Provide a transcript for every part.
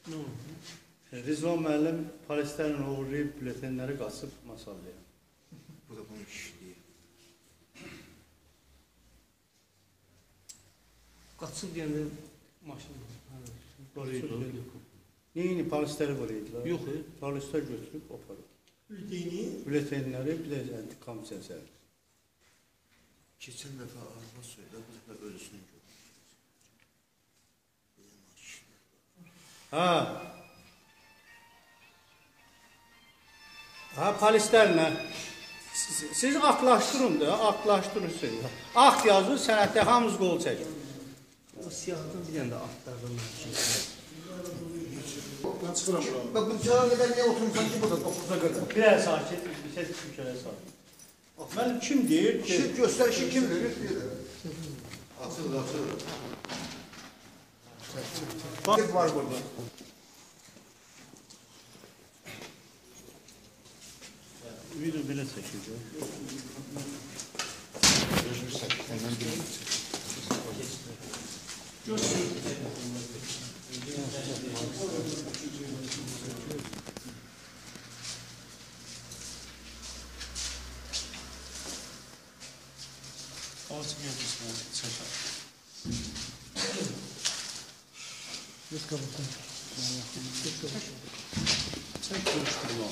Nə oldu? Rizvan müəllim polislərin uğurlayıb bülletenləri qaçıb masallayır. Bu da bunun kişiliyi. Qaçıb deyəndə maşın Qoruydu. Neyini polisləri qoruydular? Yox, Polislər götürüb aparıb. Bültenleri Bülletenləri bir də intikam səsəri. Keçən dəfə araba söylə, bu dəfə ölüsünü gördük. Ha polislərlə. Siz aklaşdırın da, aklaşdırırsınız. Akt yazın, sənətdə hamınız qol çəkin. O siyahıdan bir dənə də atlardan Ben çıkıram bura. Bak bu çağa kadar niye oturmuşsan ki burada 9'a kadar? Biraz sakit, bir ses bir kere sakit. Müəllim kim deyir? Şirk gösterişi kim verir? Atıl. Bak var burada. Video belə çəkəcək. Ağzı gelmişsin. Çeşer. Biz kapatın. Çək görüşdürmə.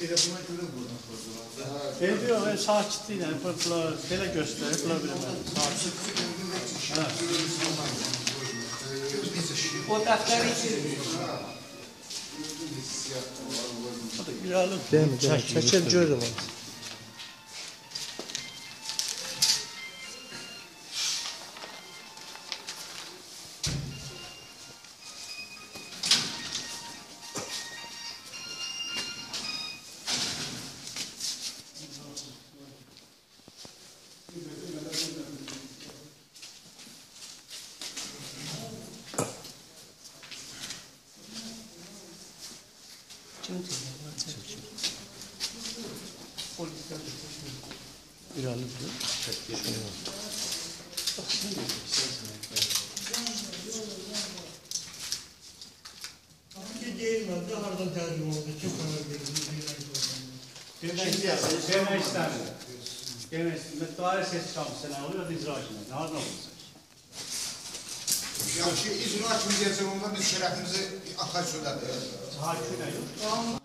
Elə buna görə buradan fazla. Ediyor, sakitliklə, belə göstərir, bula bilmədim. Sakit. O dəftəri içirir. İrəli. Çəkil görürüm onu. İrəli. Değilmez de hardan tercih oldu. Kim karar verir? Demək istəmir. Demək istəmir. Dairə ses komisyonu oluyor, icra kimi. Harada olacaq? Yaxşı, icra kimi deyəcək ondan biz şərəfimizi atay söylədik. Hakimə yox.